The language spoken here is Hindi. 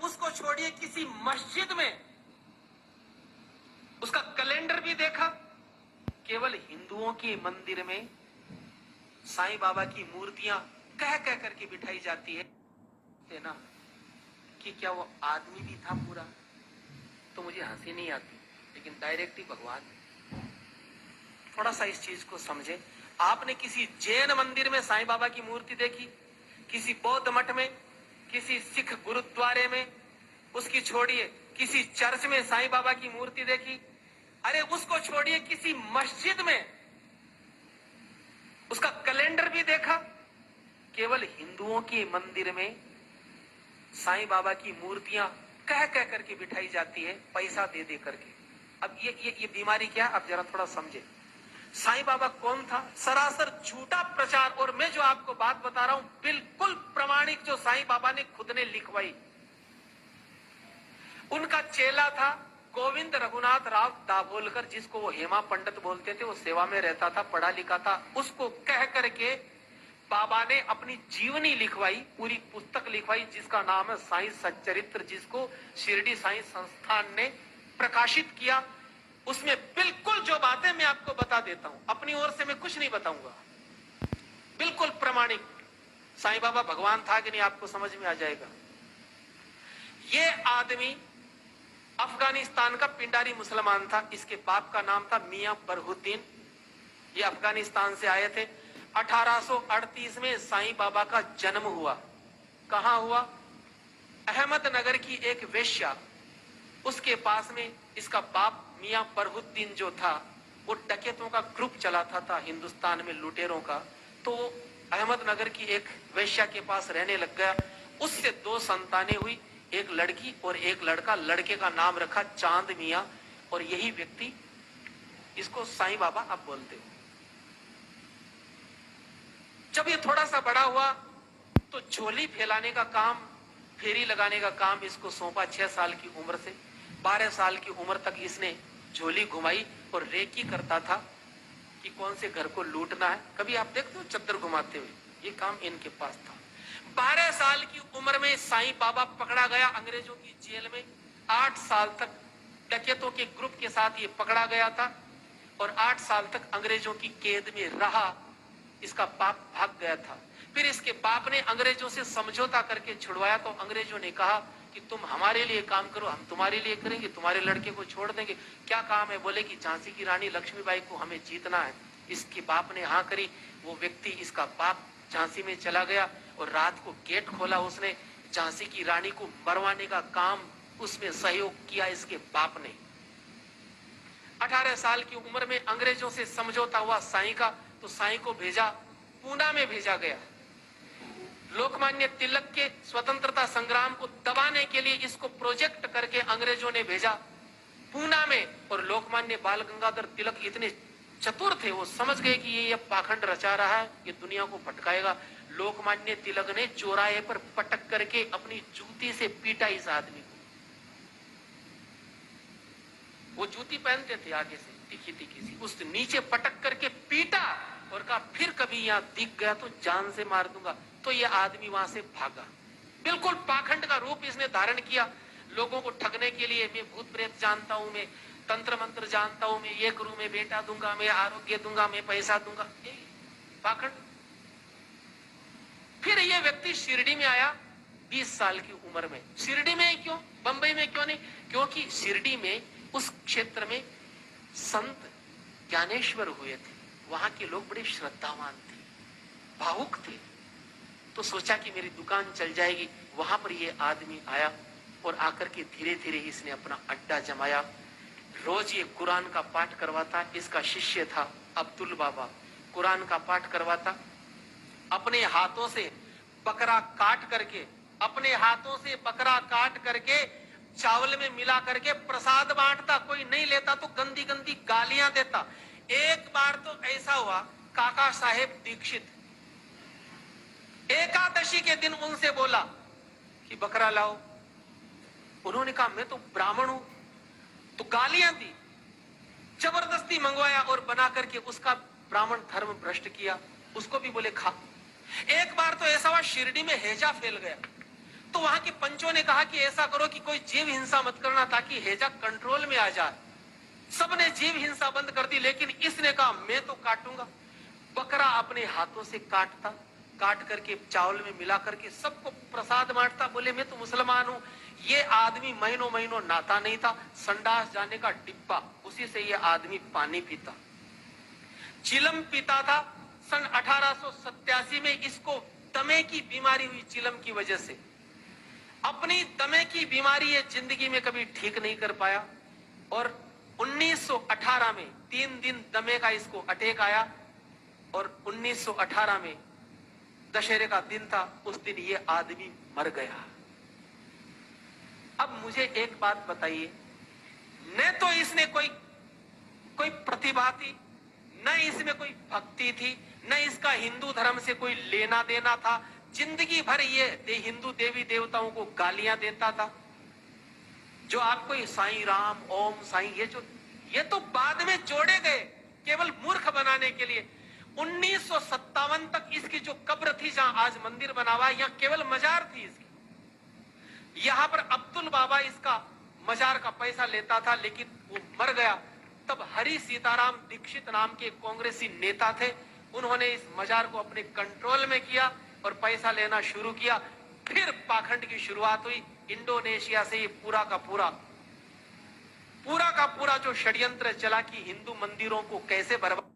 उसको छोड़िए, किसी मस्जिद में उसका कैलेंडर भी देखा, केवल हिंदुओं के मंदिर में साईं बाबा की मूर्तियां कह कह करके बिठाई जाती है ना, कि क्या वो आदमी भी था पूरा? तो मुझे हंसी नहीं आती, लेकिन डायरेक्ट ही भगवान। थोड़ा सा इस चीज को समझे। आपने किसी जैन मंदिर में साईं बाबा की मूर्ति देखी? किसी बौद्ध मठ में, किसी सिख गुरुद्वारे में, उसकी छोड़िए किसी चर्च में साईं बाबा की मूर्ति देखी? अरे उसको छोड़िए, किसी मस्जिद में उसका कैलेंडर भी देखा? केवल हिंदुओं के मंदिर में साईं बाबा की मूर्तियां कह कह करके बिठाई जाती है, पैसा दे दे करके। अब ये बीमारी क्या? अब जरा थोड़ा समझे। साईं बाबा कौन था? सरासर झूठा प्रचार। और मैं जो आपको बात बता रहा हूं बिल्कुल प्रमाणिक, जो साईं बाबा ने खुद ने लिखवाई। उनका चेला था गोविंद रघुनाथ राव दाभोलकर, जिसको वो हेमा पंडित बोलते थे। वो सेवा में रहता था, पढ़ा लिखा था। उसको कह करके बाबा ने अपनी जीवनी लिखवाई, पूरी पुस्तक लिखवाई, जिसका नाम है साईं सच्चरित्र, जिसको शिरडी साईं संस्थान ने प्रकाशित किया। उसमें बिल्कुल जो बातें मैं आपको बता देता हूं, अपनी ओर से मैं कुछ नहीं बताऊंगा, बिल्कुल प्रमाणिक। साईं बाबा भगवान था कि नहीं, आपको समझ में आ जाएगा। ये आदमी अफगानिस्तान का पिंडारी मुसलमान था। इसके बाप का नाम था मियां बरहुद्दीन। ये अफगानिस्तान से आए थे। 1838 में साईं बाबा का जन्म हुआ। कहां हुआ? अहमदनगर की एक वेश्या, उसके पास में इसका बाप मियां बरहुद्दीन जो था, वो डकैतों का ग्रुप चलाता था हिंदुस्तान में, लुटेरों का। तो अहमदनगर की एक वेश्या के पास रहने लग गया। उससे 2 संतानें हुई, एक लड़की और एक लड़का। लड़के का नाम रखा चांद मियां, और यही व्यक्ति, इसको साईं बाबा अब बोलते हो। जब ये थोड़ा सा बड़ा हुआ तो झोली फैलाने का काम, फेरी लगाने का काम इसको सौंपा। 6 साल की उम्र से 12 साल की उम्र तक इसने झोली घुमाई और रेकी करता था कि कौन से घर को लूटना है। कभी आप देखते हो चद्दर घुमाते हुए? ये काम इनके पास था। 12 साल की उम्र में साईं बाबा पकड़ा गया अंग्रेजों की जेल में। 8 साल तक डकैतों के ग्रुप के साथ ये पकड़ा गया था, और 8 साल तक अंग्रेजों की कैद में रहा। इसका बाप भाग गया था। फिर इसके बाप ने अंग्रेजों से समझौता करके छुड़वाया। तो अंग्रेजों ने कहा कि तुम हमारे लिए काम करो, हम तुम्हारे लिए करेंगे, तुम्हारे लड़के को छोड़ देंगे। क्या काम है? बोले कि झांसी की रानी लक्ष्मीबाई को हमें जीतना है। इसके बाप ने हाँ करी। वो व्यक्ति, इसका बाप, झांसी में चला गया और रात को गेट खोला। उसने झांसी की रानी को मरवाने का काम, उसमें सहयोग किया इसके बाप ने। 18 साल की उम्र में अंग्रेजों से समझौता हुआ साईं का, तो साईं को भेजा, पूना में भेजा गया। लोकमान्य तिलक के स्वतंत्रता संग्राम को दबाने के लिए इसको प्रोजेक्ट करके अंग्रेजों ने भेजा पूना में। और लोकमान्य बाल गंगाधर तिलक इतने चतुर थे, वो समझ गए कि ये पाखंड रचा रहा है, ये दुनिया को भटकाएगा। लोकमान्य तिलक ने चौराहे पर पटक करके अपनी जूती से पीटा इस आदमी को। वो जूती पहनते थे आगे से, तीखी तीखी सी, उस नीचे पटक करके पीटा और कहा फिर कभी यहाँ दिख गया तो जान से मार दूंगा। तो ये आदमी वहां से भागा। बिल्कुल पाखंड का रूप इसने धारण किया लोगों को ठगने के लिए। मैं भूत प्रेत जानता हूं, मैं तंत्र मंत्र जानता हूं, मैं ये करूं, मैं बेटा दूंगा, मैं आरोग्य दूंगा, मैं पैसा दूंगा, पाखंड। फिर ये व्यक्ति शिरडी में आया 20 साल की उम्र में। शिरडी में क्यों, बंबई में क्यों नहीं? क्योंकि शिरडी में, उस क्षेत्र में संत ज्ञानेश्वर हुए थे। वहां के लोग बड़े श्रद्धावान थे, भावुक थे। तो सोचा कि मेरी दुकान चल जाएगी। वहां पर ये आदमी आया और आकर के धीरे धीरे इसने अपना अड्डा जमाया। रोज ये कुरान का पाठ करवाता। इसका शिष्य था अब्दुल बाबा, कुरान का पाठ करवाता। अपने हाथों से बकरा काट करके, अपने हाथों से बकरा काट करके चावल में मिला करके प्रसाद बांटता। कोई नहीं लेता तो गंदी गंदी गालियां देता। एक बार तो ऐसा हुआ, काका साहेब दीक्षित एकादशी के दिन उनसे बोला कि बकरा लाओ। उन्होंने कहा मैं तो ब्राह्मण हूं, तो गालियां दी। जबरदस्ती मंगवाया और बना करके उसका ब्राह्मण धर्म भ्रष्ट किया। उसको भी बोले खा। एक बार तो ऐसा हुआ, शिरडी में हैजा फैल गया। तो वहां के पंचों ने कहा कि ऐसा करो कि कोई जीव हिंसा मत करना ताकि हैजा कंट्रोल में आ जाए। सबने जीव हिंसा बंद कर दी, लेकिन इसने कहा मैं तो काटूंगा। बकरा अपने हाथों से काटता, काट करके चावल में मिला करके सबको प्रसाद बांटता। बोले मैं तो मुसलमान हूं। ये आदमी महीनों महीनों नहाता नहीं था, संडास जाने का डिब्बा, उसी से ये आदमी पानी पीता, चिलम पीता था। सन 1887 में इसको दमे की बीमारी हुई। चिलम की वजह से अपनी दमे की बीमारी ये जिंदगी में कभी ठीक नहीं कर पाया, और 1918 में 3 दिन दमे का इसको अटैक आया, और 1918 में दशहरे का दिन था, उस दिन ये आदमी मर गया। अब मुझे एक बात बताइए, न तो इसने कोई प्रतिभा थी, न इसमें कोई भक्ति थी, न इसका हिंदू धर्म से कोई लेना देना था। जिंदगी भर ये हिंदू देवी देवताओं को गालियां देता था। जो आपको ये साईं राम, ओम साईं, ये तो बाद में जोड़े गए केवल मूर्ख बनाने के लिए। 1957 तक इसकी जो कब्र थी, जहां आज मंदिर बना हुआ है, यहां केवल मजार थी इसकी। यहां पर अब्दुल बाबा इसका मजार का पैसा लेता था, लेकिन वो मर गया। तब हरि सीताराम दीक्षित नाम के कांग्रेसी नेता थे, उन्होंने इस मजार को अपने कंट्रोल में किया और पैसा लेना शुरू किया। फिर पाखंड की शुरुआत हुई। इंडोनेशिया से ये पूरा का पूरा जो षड्यंत्र चला कि हिंदू मंदिरों को कैसे बर्बाद